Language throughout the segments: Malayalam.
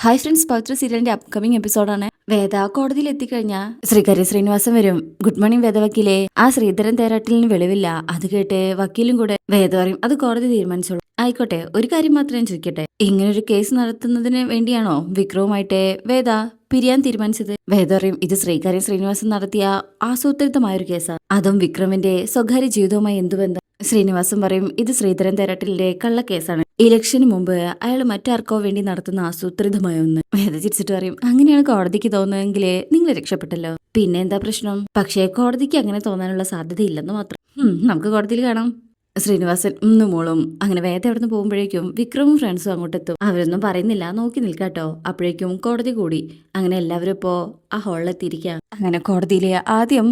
ഹായ് ഫ്രണ്ട്സ്, പവിത്ര സീരിയലിന്റെ അപ്കമിംഗ് എപ്പിസോഡാണ്. വേദ കോടതിയിൽ എത്തിക്കഴിഞ്ഞാൽ ശ്രീകരി ശ്രീനിവാസൻ വരും. ഗുഡ് മോർണിംഗ് വേദ വക്കീലേ. ആ ശ്രീധരൻ തേരാട്ടിലിന് വെളിവില്ല. അത് കേട്ട് വക്കീലും കൂടെ വേദ പറയും അത് കോടതി തീരുമാനിച്ചോളൂ. ആയിക്കോട്ടെ, ഒരു കാര്യം മാത്രം ഞാൻ ചോദിക്കട്ടെ, ഇങ്ങനൊരു കേസ് നടത്തുന്നതിന് വേണ്ടിയാണോ വിക്രവുമായിട്ട് വേദ പിരിയാൻ തീരുമാനിച്ചത്? വേദ പറയും ഇത് ശ്രീകരി ശ്രീനിവാസൻ നടത്തിയ ആസൂത്രിതമായ ഒരു കേസാ. അതും വിക്രമിന്റെ സ്വകാര്യ ജീവിതവുമായി എന്തു ബന്ധം? ശ്രീനിവാസൻ പറയും ഇത് ശ്രീധരൻ തേരാട്ടിലിന്റെ കള്ളക്കേസാണ്. ഇലക്ഷന് മുമ്പ് അയാൾ മറ്റാർക്കോ വേണ്ടി നടത്തുന്ന ആസൂത്രിതമായ ഒന്ന്. വേദ ചിരിച്ചിട്ട് പറയും അങ്ങനെയാണ് കോടതിക്ക് തോന്നുമെങ്കിൽ നിങ്ങൾ രക്ഷപ്പെട്ടല്ലോ. പിന്നെ എന്താ പ്രശ്നം? പക്ഷേ കോടതിക്ക് അങ്ങനെ തോന്നാനുള്ള സാധ്യതയില്ലെന്ന് മാത്രം. നമുക്ക് കോടതിയിൽ കാണാം. ശ്രീനിവാസൻ മോളും അങ്ങനെ വേദ അവിടെ നിന്ന് പോകുമ്പോഴേക്കും വിക്രമും ഫ്രണ്ട്സും അങ്ങോട്ടെത്തും. അവരൊന്നും പറയുന്നില്ല, നോക്കി നിൽക്കാട്ടോ. അപ്പോഴേക്കും കോടതി കൂടി. അങ്ങനെ എല്ലാവരും ഇപ്പോ ആ ഹാളിലെത്തിയിരിക്കുക. അങ്ങനെ കോടതിയിലെ ആദ്യം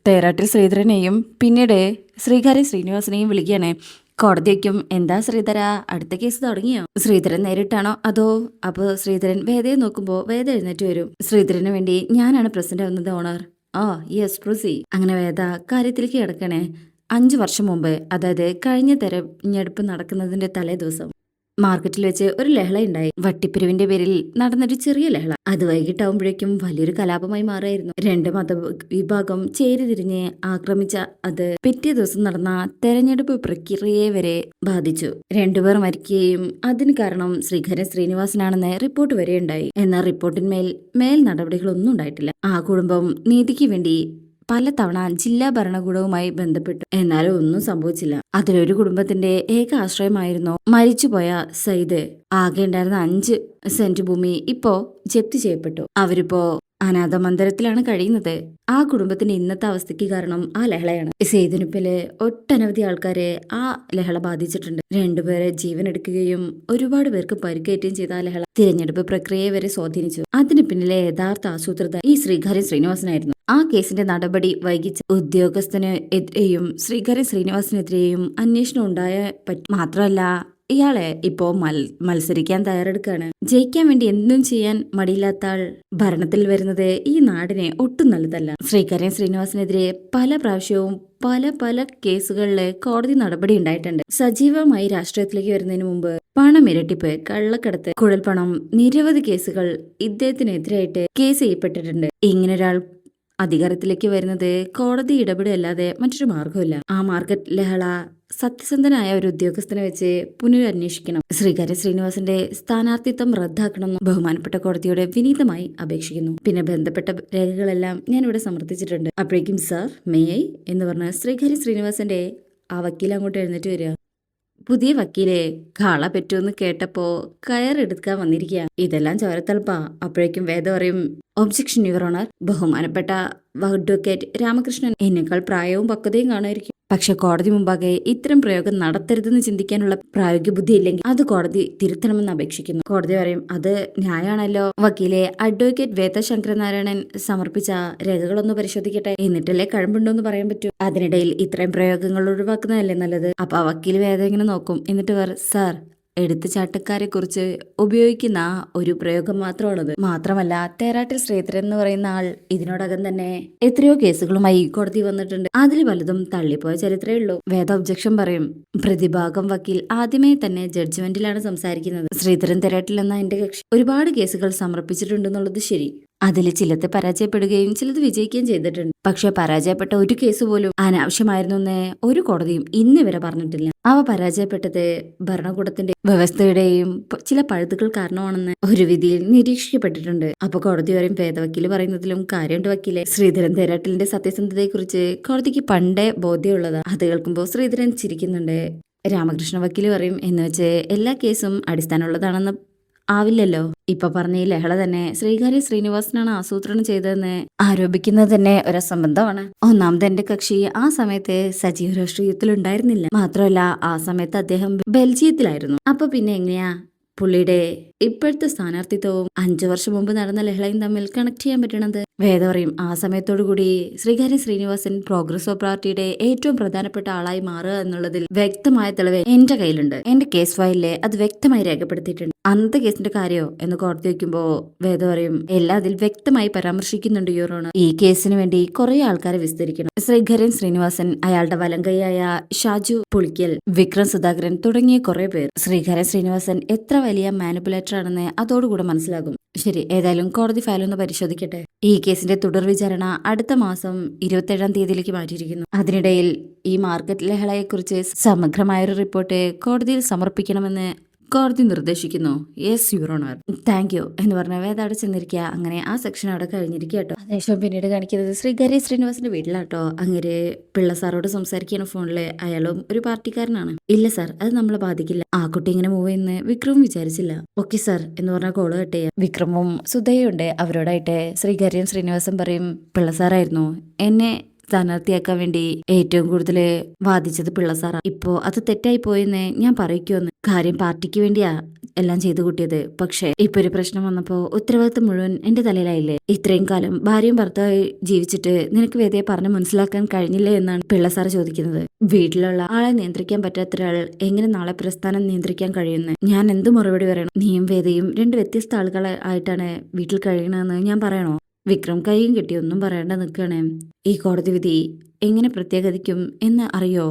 തേരാട്ടിൽ ശ്രീധരനെയും പിന്നീട് ശ്രീകാര്യ ശ്രീനിവാസനെയും വിളിക്കുകയാണ്. കോടതി വയ്ക്കും എന്താ ശ്രീധര, അടുത്ത കേസ് തുടങ്ങിയോ? ശ്രീധരൻ നേരിട്ടാണോ അതോ? അപ്പൊ ശ്രീധരൻ വേദയെ നോക്കുമ്പോ വേദ എഴുന്നേറ്റ് വരും. ശ്രീധരന് വേണ്ടി ഞാനാണ് പ്രസിഡന്റ് ആവുന്നത് ഓണർ. ആ യെസ് പ്രൊസീ. അങ്ങനെ വേദ കാര്യത്തിലേക്ക് കിടക്കണേ. 5 വർഷം മുമ്പ്, അതായത് കഴിഞ്ഞ തെരഞ്ഞെടുപ്പ് നടക്കുന്നതിന്റെ തലേ ദിവസം മാർക്കറ്റിൽ വെച്ച് ഒരു ലഹള ഉണ്ടായി. വട്ടിപ്പിരിവിന്റെ പേരിൽ നടന്നൊരു ചെറിയ ലഹള. അത് വൈകിട്ടാവുമ്പോഴേക്കും വലിയൊരു കലാപമായി മാറായിരുന്നു. 2 മതവിഭാഗം ചേരിതിരിഞ്ഞ് ആക്രമിച്ച അത് പിറ്റേ ദിവസം നടന്ന തെരഞ്ഞെടുപ്പ് പ്രക്രിയയെ വരെ ബാധിച്ചു. 2 പേർ മരിക്കുകയും അതിന് കാരണം ശ്രീധരൻ ശ്രീനിവാസനാണെന്ന് റിപ്പോർട്ട് വരെ ഉണ്ടായി. എന്നാൽ റിപ്പോർട്ടിന്മേൽ നടപടികളൊന്നും ഉണ്ടായിട്ടില്ല. ആ കുടുംബം നീതിക്ക് വേണ്ടി പലതവണ ജില്ലാ ഭരണകൂടവുമായി ബന്ധപ്പെട്ടു. എന്നാലും ഒന്നും സംഭവിച്ചില്ല. അതിലൊരു കുടുംബത്തിന്റെ ഏക ആശ്രയമായിരുന്നു മരിച്ചുപോയ സയ്യിദ്. ആകെ ഉണ്ടായിരുന്ന 5 സെന്റ് ഭൂമി ഇപ്പോ ജപ്തി ചെയ്യപ്പെട്ടു. അവരിപ്പോ അനാഥ മന്ദിരത്തിലാണ് കഴിയുന്നത്. ആ കുടുംബത്തിന്റെ ഇന്നത്തെ അവസ്ഥയ്ക്ക് കാരണം ആ ലഹളയാണ്. സെയ്ദിനുപ്പില് ഒട്ടനവധി ആൾക്കാരെ ആ ലഹള ബാധിച്ചിട്ടുണ്ട്. 2 പേരെ ജീവൻ എടുക്കുകയും ഒരുപാട് പേർക്ക് പരിക്കേറ്റുകയും ചെയ്ത ആ ലഹള തിരഞ്ഞെടുപ്പ് പ്രക്രിയയെ വരെ സ്വാധീനിച്ചു. അതിന് പിന്നിലെ യഥാർത്ഥ ആസൂത്രിത ഈ ശ്രീകാര്യ ശ്രീനിവാസനായിരുന്നു. ആ കേസിന്റെ നടപടി വൈകിച്ച ഉദ്യോഗസ്ഥനെതിരെയും ശ്രീകാര്യ ശ്രീനിവാസനെതിരെയും അന്വേഷണം ഉണ്ടായ മാത്രമല്ല ഇയാളെ ഇപ്പോ മത്സരിക്കാൻ തയ്യാറെടുക്കാണ്. ജയിക്കാൻ വേണ്ടി എന്തും ചെയ്യാൻ മടിയില്ലാത്ത ആൾ ഭരണത്തിൽ വരുന്നത് ഈ നാടിനെ ഒട്ടും നല്ലതല്ല. ശ്രീകാര്യം ശ്രീനിവാസനെതിരെ പല പ്രാവശ്യവും പല കേസുകളിലെ കോടതി നടപടി ഉണ്ടായിട്ടുണ്ട്. സജീവമായി രാഷ്ട്രീയത്തിലേക്ക് വരുന്നതിന് മുമ്പ് പണം ഇരട്ടിപ്പ്, കള്ളക്കടത്ത്, കുഴൽപ്പണം, നിരവധി കേസുകൾ ഇദ്ദേഹത്തിനെതിരായിട്ട് കേസ് ചെയ്യപ്പെട്ടിട്ടുണ്ട്. ഇങ്ങനൊരാൾ അധികാരത്തിലേക്ക് വരുന്നത് കോടതി ഇടപെടല്ലാതെ മറ്റൊരു മാർഗമില്ല. ആ മാർക്കറ്റ് ലഹള സത്യസന്ധനായ ഒരു ഉദ്യോഗസ്ഥനെ വെച്ച് പുനരന്വേഷിക്കണം. ശ്രീകാര്യ ശ്രീനിവാസന്റെ സ്ഥാനാർത്ഥിത്വം റദ്ദാക്കണമെന്ന് ബഹുമാനപ്പെട്ട കോടതിയോട് വിനീതമായി അപേക്ഷിക്കുന്നു. പിന്നെ ബന്ധപ്പെട്ട രേഖകളെല്ലാം ഞാൻ ഇവിടെ സമർപ്പിച്ചിട്ടുണ്ട്. അപ്പോഴേക്കും സാർ മേയ് എന്ന് പറഞ്ഞ ശ്രീകാര്യ ശ്രീനിവാസന്റെ ആ വക്കീൽ അങ്ങോട്ട് എഴുന്നേറ്റ് വരിക. പുതിയ വക്കീലെ കാള പറ്റുമെന്ന് കേട്ടപ്പോ കയറെടുക്കാൻ വന്നിരിക്കുക. ഇതെല്ലാം ചോരത്തളപ്പാ. അപ്പോഴേക്കും വേദ പറയും ഒബ്ജക്ഷൻ യുവർ ഓണർ. ബഹുമാനപ്പെട്ട അഡ്വക്കേറ്റ് രാമകൃഷ്ണൻ എന്നെക്കാൾ പ്രായവും പക്വതയും കാണുമായിരിക്കും. പക്ഷെ കോടതി മുമ്പാകെ ഇത്തരം പ്രയോഗം നടത്തരുതെന്ന് ചിന്തിക്കാനുള്ള പ്രായോഗിക ബുദ്ധി ഇല്ലെങ്കിൽ അത് കോടതി തിരുത്തണമെന്ന് അപേക്ഷിക്കുന്നു. കോടതി പറയും അത് ന്യായമാണല്ലോ വക്കീലെ. അഡ്വക്കേറ്റ് വേദ ശങ്കരനാരായണൻ സമർപ്പിച്ച രേഖകളൊന്ന് പരിശോധിക്കട്ടെ, എന്നിട്ടല്ലേ കഴമ്പുണ്ടോന്ന് പറയാൻ പറ്റൂ. അതിനിടയിൽ ഇത്രയും പ്രയോഗങ്ങൾ ഒഴിവാക്കുന്നതല്ലേ നല്ലത്. അപ്പൊ ആ വക്കീൽ വേദ ഇങ്ങനെ നോക്കും. എന്നിട്ട് സാർ എടുത്തുചാട്ടക്കാരെ കുറിച്ച് ഉപയോഗിക്കുന്ന ഒരു പ്രയോഗം മാത്രമാണത്. മാത്രമല്ല തേരാട്ടിൽ ശ്രീധരൻ എന്ന് പറയുന്ന ആൾ ഇതിനോടകം തന്നെ എത്രയോ കേസുകളുമായി കോടതി വന്നിട്ടുണ്ട്. അതിൽ പലതും തള്ളിപ്പോയ ചരിത്രമേ ഉള്ളൂ. വേദ ഒബ്ജക്ഷൻ പറയും. പ്രതിഭാഗം വക്കീൽ ആദ്യമേ തന്നെ ജഡ്ജ്മെന്റിലാണ് സംസാരിക്കുന്നത്. ശ്രീധരൻ തേരാട്ടിൽ എന്ന എന്റെ കക്ഷി ഒരുപാട് കേസുകൾ സമർപ്പിച്ചിട്ടുണ്ടെന്നുള്ളത് ശരി. അതിൽ ചിലത് പരാജയപ്പെടുകയും ചിലത് വിജയിക്കുകയും ചെയ്തിട്ടുണ്ട്. പക്ഷെ പരാജയപ്പെട്ട ഒരു കേസ് പോലും അനാവശ്യമായിരുന്നു എന്ന് ഒരു കോടതിയും ഇന്ന് വരെ പറഞ്ഞിട്ടില്ല. അവ പരാജയപ്പെട്ടത് ഭരണകൂടത്തിന്റെ വ്യവസ്ഥയുടെയും ചില പഴുതുകൾ കാരണമാണെന്ന് ഒരു വിധിയിൽ നിരീക്ഷിക്കപ്പെട്ടിട്ടുണ്ട്. അപ്പൊ കോടതി പറയും വേദവക്കീല് പറയുന്നതിലും കാര്യമുണ്ട് വക്കീലെ. ശ്രീധരൻ തേരാട്ടിലിന്റെ സത്യസന്ധതയെക്കുറിച്ച് കോടതിക്ക് പണ്ടേ ബോധ്യമുള്ളതാ. അത് കേൾക്കുമ്പോൾ ശ്രീധരൻ ചിരിക്കുന്നുണ്ട്. രാമകൃഷ്ണ വക്കീല് പറയും എന്ന് വെച്ച് എല്ലാ കേസും അടിസ്ഥാനമുള്ളതാണെന്ന് ആവില്ലല്ലോ. ഇപ്പൊ പറഞ്ഞ ഈ ലഹള തന്നെ ശ്രീകാര്യ ശ്രീനിവാസനാണ് ആസൂത്രണം ചെയ്തതെന്ന് ആരോപിക്കുന്നത് തന്നെ ഒരു അസംബന്ധമാണ്. ഒന്നാമത് എന്റെ കക്ഷി ആ സമയത്ത് സജീവ രാഷ്ട്രീയത്തിൽ ഉണ്ടായിരുന്നില്ല. മാത്രമല്ല ആ സമയത്ത് അദ്ദേഹം ബെൽജിയത്തിലായിരുന്നു. അപ്പൊ പിന്നെ എങ്ങനെയാ പുള്ളിയുടെ ഇപ്പോഴത്തെ സ്ഥാനാർത്ഥിത്വവും 5 വർഷം മുമ്പ് നടന്ന ലഹളയും തമ്മിൽ കണക്ട് ചെയ്യാൻ പറ്റണത്? വേദ പറയും ആ സമയത്തോടുകൂടി ശ്രീകാര്യ ശ്രീനിവാസൻ പ്രോഗ്രസീവ് പാർട്ടിയുടെ ഏറ്റവും പ്രധാനപ്പെട്ട ആളായി മാറുക എന്നുള്ളതിൽ വ്യക്തമായ തെളിവ് എന്റെ കയ്യിലുണ്ട്. എന്റെ കേസ് ഫയലില് അത് വ്യക്തമായി രേഖപ്പെടുത്തിയിട്ടുണ്ട്. അന്നത്തെ കേസിന്റെ കാര്യോ എന്ന് കോടതി വയ്ക്കുമ്പോ വേദ പറയും എല്ലാം അതിൽ വ്യക്തമായി പരാമർശിക്കുന്നുണ്ട് യുവർ ഓണർ. ഈ കേസിന് വേണ്ടി കുറെ ആൾക്കാരെ വിസ്തരിക്കണം. ശ്രീധരൻ ശ്രീനിവാസൻ, അയാളുടെ വലങ്കൈയായ ഷാജു പുളിക്കൽ, വിക്രം സുധാകരൻ തുടങ്ങിയ കുറെ പേർ. ശ്രീധരൻ ശ്രീനിവാസൻ എത്ര വലിയ മാനിപ്പുലേറ്റർ ആണെന്ന് അതോടുകൂടെ മനസ്സിലാകും. ശരി, ഏതായാലും കോടതി ഫയലൊന്ന് പരിശോധിക്കട്ടെ. ഈ കേസിന്റെ തുടർ വിചാരണ അടുത്ത മാസം 27-ാം തീയതിയിലേക്ക് മാറ്റിയിരിക്കുന്നു. അതിനിടയിൽ ഈ മാർക്കറ്റ് ലഹളയെക്കുറിച്ച് സമഗ്രമായൊരു റിപ്പോർട്ട് കോടതിയിൽ സമർപ്പിക്കണമെന്ന് കോടതി നിർദ്ദേശിക്കുന്നു. Yes your honour. Thank you എന്ന് പറഞ്ഞ വേദ അവിടെ ചെന്നിരിക്കുക. അങ്ങനെ ആ സെക്ഷൻ അവിടെ കഴിഞ്ഞിരിക്കുക കേട്ടോ. അതിനുശേഷം പിന്നീട് കാണിക്കുന്നത് ശ്രീകരി ശ്രീനിവാസിന്റെ വീട്ടിലാട്ടോ. അങ്ങനെ പിള്ള സാറോട് സംസാരിക്കുകയാണ് ഫോണില്. അയാളും ഒരു പാർട്ടിക്കാരനാണ്. ഇല്ല സാർ, അത് നമ്മളെ ബാധിക്കില്ല. ആ കുട്ടി ഇങ്ങനെ മൂവ് ചെയ്യുന്ന വിക്രം വിചാരിച്ചില്ല. ഓക്കെ സാർ എന്ന് പറഞ്ഞ കോള് കട്ട് ചെയ്യാം. വിക്രമും സുധയുണ്ട് അവരോടായിട്ട്. ശ്രീകരിയും ശ്രീനിവാസും പറയും പിള്ള സാറായിരുന്നു എന്നെ സ്ഥാനാർത്ഥിയാക്കാൻ വേണ്ടി ഏറ്റവും കൂടുതൽ വാദിച്ചത് പിള്ള സാറാ. ഇപ്പോ അത് തെറ്റായി പോയെന്ന് ഞാൻ പറയിക്കുമെന്ന്. കാര്യം പാർട്ടിക്ക് വേണ്ടിയാ എല്ലാം ചെയ്തു കൂട്ടിയത്. പക്ഷെ ഇപ്പൊ ഒരു പ്രശ്നം വന്നപ്പോ ഉത്തരവാദിത്തം മുഴുവൻ എന്റെ തലയിലായില്ലേ. ഇത്രയും കാലം ഭാര്യയും ഭർത്താവായി ജീവിച്ചിട്ട് നിനക്ക് വേദയെ പറഞ്ഞ് മനസ്സിലാക്കാൻ കഴിഞ്ഞില്ലേ എന്നാണ് പിള്ള സാർ ചോദിക്കുന്നത്. വീട്ടിലുള്ള ആളെ നിയന്ത്രിക്കാൻ പറ്റാത്ത ഒരാൾ എങ്ങനെ നാളെ പ്രസ്ഥാനം നിയന്ത്രിക്കാൻ കഴിയുന്നത്? ഞാൻ എന്ത് മറുപടി പറയണം? നീയും വേദയും രണ്ട് വ്യത്യസ്ത ആളുകളെ ആയിട്ടാണ് വീട്ടിൽ കഴിയണമെന്ന് ഞാൻ പറയണോ? വിക്രം കൈയും കെട്ടി ഒന്നും പറയേണ്ട നിൽക്കുകയാണ്. ഈ കോടതി വിധി എങ്ങനെ പ്രത്യേകതയ്ക്കും എന്ന് അറിയോ?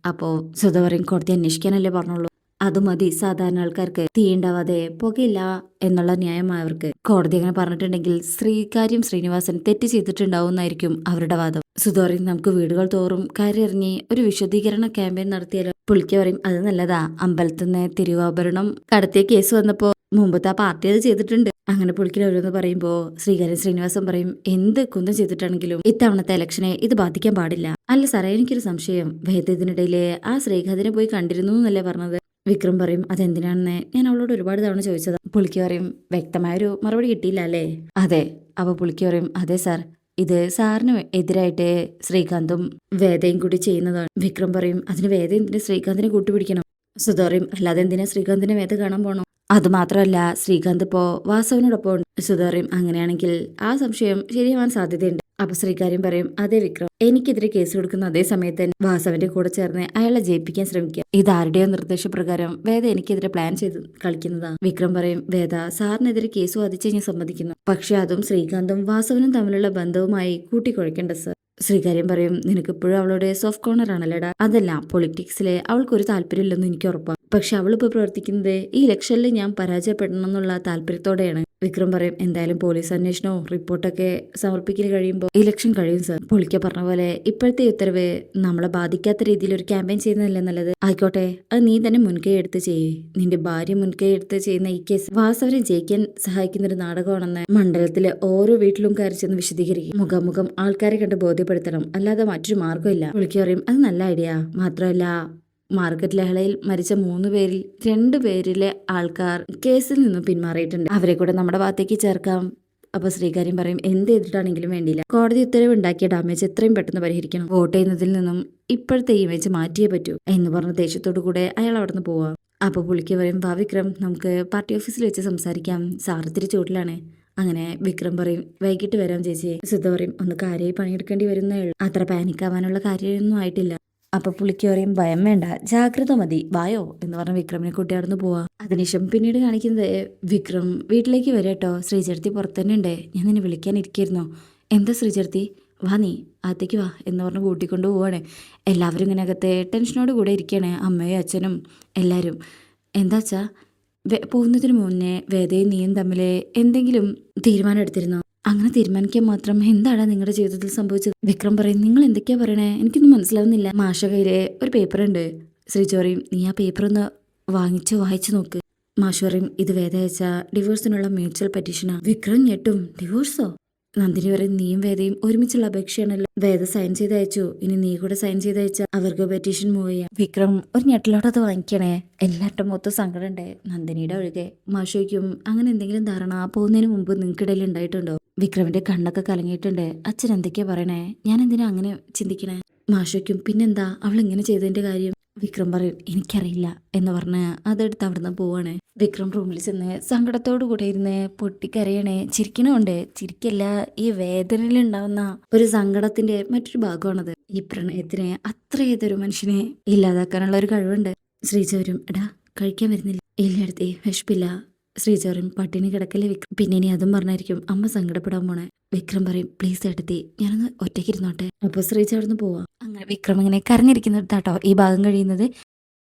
അപ്പോ സുധ പറയും കോടതി അന്വേഷിക്കാനല്ലേ പറഞ്ഞുള്ളൂ. അത് മതി, സാധാരണ ആൾക്കാർക്ക് തീയുണ്ടാവാതെ പുകയില്ല എന്നുള്ള ന്യായമായവർക്ക്. കോടതി അങ്ങനെ പറഞ്ഞിട്ടുണ്ടെങ്കിൽ ശ്രീകാര്യം ശ്രീനിവാസൻ തെറ്റ് ചെയ്തിട്ടുണ്ടാവുന്നായിരിക്കും അവരുടെ വാദം. സുധ പറയും നമുക്ക് വീടുകൾ തോറും കയറിയിറങ്ങി ഒരു വിശദീകരണ ക്യാമ്പയിൻ നടത്തിയാലോ? പുളിക്ക പറയും അത് നല്ലതാ. അമ്പലത്തിൽ നിന്ന് തിരുവാഭരണം കടത്തിയ കേസ് വന്നപ്പോ മുമ്പത്തെ ആ പാർട്ടി അത് ചെയ്തിട്ടുണ്ട്. അങ്ങനെ പുളിക്കൽ ഓരോന്ന് പറയുമ്പോ ശ്രീകാര്യം ശ്രീനിവാസൻ പറയും എന്ത് കുന്തം ചെയ്തിട്ടാണെങ്കിലും ഇത്തവണത്തെ ഇലക്ഷനെ ഇത് ബാധിക്കാൻ പാടില്ല. അല്ല സാറേ, എനിക്കൊരു സംശയം. വേദ ഇതിനിടയില് ആ ശ്രീകാന്തിനെ പോയി കണ്ടിരുന്നു എന്നല്ലേ പറഞ്ഞത്? വിക്രം പറയും അതെന്തിനാണെന്ന് ഞാൻ അവളോട് ഒരുപാട് തവണ ചോദിച്ചതാ. പുളിക്ക് പറയും വ്യക്തമായൊരു മറുപടി കിട്ടിയില്ല അല്ലേ? അതെ. അപ്പൊ പുളിക്ക് പറയും അതെ സാർ, ഇത് സാറിന് എതിരായിട്ട് ശ്രീകാന്തും വേദയും കൂടി ചെയ്യുന്നതാണ്. വിക്രം പറയും അതിന് വേദ എന്തിനാ ശ്രീകാന്തിനെ കൂട്ടുപിടിക്കണം? സുധ പറയും അല്ലാതെ എന്തിനാ ശ്രീകാന്തിനെ വേദ കാണാൻ പോണോ? അതുമാത്രമല്ല ശ്രീകാന്ത് ഇപ്പോ വാസവനോടൊപ്പം. സുധ പറയും അങ്ങനെയാണെങ്കിൽ ആ സംശയം ശരിയാവാൻ സാധ്യതയുണ്ട്. അപ്പൊ ശ്രീകാര്യം പറയും അതെ വിക്രം, എനിക്കെതിരെ കേസ് കൊടുക്കുന്ന അതേ സമയത്ത് തന്നെ വാസവന്റെ കൂടെ ചേർന്ന് അയാളെ ജയിപ്പിക്കാൻ ശ്രമിക്കുക. ഇതാരുടെയോ നിർദ്ദേശപ്രകാരം വേദ എനിക്കെതിരെ പ്ലാൻ ചെയ്ത് കളിക്കുന്നതാ. വിക്രം പറയും വേദ സാറിനെതിരെ കേസ് വാദിച്ച് ഞാൻ സമ്മതിക്കുന്നു. പക്ഷെ അതും ശ്രീകാന്തും വാസവനും തമ്മിലുള്ള ബന്ധവുമായി കൂട്ടിക്കുഴയ്ക്കേണ്ട സർ. ശ്രീകാര്യം പറയും നിനക്കിപ്പോഴും അവളുടെ സോഫ്റ്റ് കോർണർ ആണല്ലേടാ. അതല്ല, പൊളിറ്റിക്സിലെ അവൾക്കൊരു താല്പര്യമില്ലെന്ന് എനിക്ക് ഉറപ്പാണ്. പക്ഷെ അവളിപ്പോ പ്രവർത്തിക്കുന്നത് ഈ ഇലക്ഷനിൽ ഞാൻ പരാജയപ്പെടണം എന്നുള്ള താല്പര്യത്തോടെയാണ്. വിക്രം പറയും എന്തായാലും പോലീസ് അന്വേഷണവും റിപ്പോർട്ടൊക്കെ സമർപ്പിക്കൽ കഴിയുമ്പോൾ ഇലക്ഷൻ കഴിയും സർ. പൊളിക്ക പറഞ്ഞ പോലെ ഇപ്പോഴത്തെ ഉത്തരവ് നമ്മളെ ബാധിക്കാത്ത രീതിയിൽ ഒരു ക്യാമ്പയിൻ ചെയ്യുന്നതല്ലേ നല്ലത്. ആയിക്കോട്ടെ, അത് നീ തന്നെ മുൻകൈ എടുത്ത് ചെയ്യേ. നിന്റെ ഭാര്യ മുൻകൈ എടുത്ത് ചെയ്യുന്ന ഈ കേസ് വാസവനെ ജയിക്കാൻ സഹായിക്കുന്ന ഒരു നാടകമാണെന്ന് മണ്ഡലത്തിലെ ഓരോ വീട്ടിലും കയറി ചെന്ന് വിശദീകരിക്കും. മുഖാമുഖം ആൾക്കാരെ കണ്ട് ബോധ്യപ്പെടുത്തണം, അല്ലാതെ മറ്റൊരു മാർഗ്ഗമില്ല. പൊളിക്ക പറയും അത് നല്ല ഐഡിയ. മാത്രമല്ല മാർക്കറ്റ് ലഹളയിൽ മരിച്ച 3 പേരിൽ 2 പേരിലെ ആൾക്കാർ കേസിൽ നിന്നും പിന്മാറിയിട്ടുണ്ട്. അവരെ കൂടെ നമ്മുടെ ഭാഗത്തേക്ക് ചേർക്കാം. അപ്പൊ ശ്രീകാര്യം പറയും എന്ത് ചെയ്തിട്ടാണെങ്കിലും വേണ്ടിയില്ല, കോടതി ഉത്തരവ് ഉണ്ടാക്കിയ ഡാമേജ് എത്രയും പെട്ടെന്ന് പരിഹരിക്കണം. വോട്ട് ചെയ്യുന്നതിൽ നിന്നും ഇപ്പോഴത്തെ ഇമേജ് മാറ്റിയേ പറ്റൂ എന്ന് പറഞ്ഞ ദേഷ്യത്തോടു കൂടെ അയാൾ അവിടെ നിന്ന് പോവാം. അപ്പൊ പുള്ളിക്ക് പറയും വാ വിക്രം, നമുക്ക് പാർട്ടി ഓഫീസിൽ വെച്ച് സംസാരിക്കാം. സാറ് ഇത്തിരി ചൂട്ടിലാണ്. അങ്ങനെ വിക്രം പറയും വൈകിട്ട് വരാം ചേച്ചി. സിദ്ധ പറയും ഒന്ന് കാര്യമായി പണിയെടുക്കേണ്ടി വരുന്നേ ഉള്ളൂ, അത്ര പാനിക്കാവാനുള്ള കാര്യമൊന്നും ആയിട്ടില്ല. അപ്പൊ പുള്ളിക്ക് പറയും ഭയം വേണ്ട, ജാഗ്രത മതി, വായോ എന്ന് പറഞ്ഞ വിക്രമിനെ കൂട്ടി അവിടുന്ന് പോവാ. അതിനുശേഷം പിന്നീട് കാണിക്കുന്നത് വിക്രം വീട്ടിലേക്ക് വരട്ടോ. ശ്രീചേർത്തി പുറത്ത് തന്നെ ഉണ്ട്, ഞാൻ നിന്നെ വിളിക്കാനിരിക്കായിരുന്നു. എന്താ ശ്രീചേർത്തി, വാ നീ അകത്തേക്ക് വാ എന്ന് പറഞ്ഞ് കൂട്ടിക്കൊണ്ട് പോവാണ്. എല്ലാവരും ഇങ്ങനെ അകത്തെ ടെൻഷനോട് കൂടെ ഇരിക്കുകയാണ്, അമ്മയും അച്ഛനും എല്ലാവരും. എന്താ വെച്ചാ പോകുന്നതിന് മുന്നേ വേദയും നീയും തമ്മിൽ എന്തെങ്കിലും തീരുമാനം എടുത്തിരുന്നോ? അങ്ങനെ തീരുമാനിക്കാൻ മാത്രം എന്താണ് നിങ്ങളുടെ ജീവിതത്തിൽ സംഭവിച്ചത്? വിക്രം പറയും നിങ്ങൾ എന്തൊക്കെയാ പറയണേ, എനിക്കൊന്നും മനസ്സിലാവുന്നില്ല. മാഷ കയ്യിലെ ഒരു പേപ്പർ ഉണ്ട്. ശ്രീജ പറയും നീ ആ പേപ്പർ ഒന്ന് വായിച്ചു നോക്ക്. മാഷ പറയും ഇത് വേദ അയച്ച ഡിവോഴ്സിനുള്ള മ്യൂച്വൽ പെറ്റീഷനാ. വിക്രം ഞെട്ടും, ഡിവോഴ്സോ? നന്ദിനി പറയും നീയും വേദയും ഒരുമിച്ചുള്ള അപേക്ഷയാണല്ലോ. വേദ സൈൻ ചെയ്ത് അയച്ചു, ഇനി നീ കൂടെ സൈൻ ചെയ്ത് അയച്ച അവർക്ക് പെറ്റീഷൻ മൂവ് ചെയ്യാം. വിക്രം ഒരു ഞെട്ടിലോട്ട് അത് വാങ്ങിക്കണേ. എല്ലാവരുടെ മൊത്തം സങ്കടമുണ്ട്, നന്ദിനിയുടെ ഒഴികെ. മാഷോയ്ക്കും അങ്ങനെ എന്തെങ്കിലും ധാരണ പോകുന്നതിന് മുമ്പ് നിങ്ങൾക്കിടയിൽ ഉണ്ടായിട്ടുണ്ടോ? വിക്രമിന്റെ കണ്ണൊക്കെ കലങ്ങിയിട്ടുണ്ട്. അച്ഛൻ എന്തൊക്കെയാ പറയണേ, ഞാൻ എന്തിനാ അങ്ങനെ ചിന്തിക്കണേ? മാഷോയ്ക്കും പിന്നെന്താ അവൾ ഇങ്ങനെ ചെയ്തതിന്റെ കാര്യം? വിക്രം പറയും എനിക്കറിയില്ല എന്ന് പറഞ്ഞ് അതെടുത്ത് അവിടുന്ന് പോവാണ്. വിക്രം റൂമിൽ ചെന്ന് സങ്കടത്തോടു കൂടെ ഇരുന്ന് പൊട്ടിക്കരയണേ. ചിരിക്കണുണ്ട്, ചിരിക്കല്ല, ഈ വേദനയിലുണ്ടാവുന്ന ഒരു സങ്കടത്തിന്റെ മറ്റൊരു ഭാഗമാണത്. ഈ പ്രണയത്തിന് അത്ര ഏതൊരു മനുഷ്യനെ ഇല്ലാതാക്കാനുള്ള ഒരു കഴിവുണ്ട്. ശ്രീജ വരും, എടാ കഴിക്കാൻ വരുന്നില്ല? ഇല്ല അടുത്തേ, വിശപ്പില്ല. ശ്രീജ പറയും പട്ടിണി കിടക്കല്ലേ വിക്രം. പിന്നെ ഇനി അതും പറഞ്ഞായിരിക്കും അമ്മ സങ്കടപ്പെടാൻ പോണേ. വിക്രം പറയും പ്ലീസ് ഏട്ടത്തി ഞാനൊന്ന് ഒറ്റയ്ക്ക് ഇരുന്നോട്ടെ. അപ്പോൾ ശ്രീജ അവിടുന്ന് പോവാം. അങ്ങനെ വിക്രം ഇങ്ങനെ കരഞ്ഞിരിക്കുന്നിടത്താട്ടോ ഈ ഭാഗം കഴിയുന്നത്.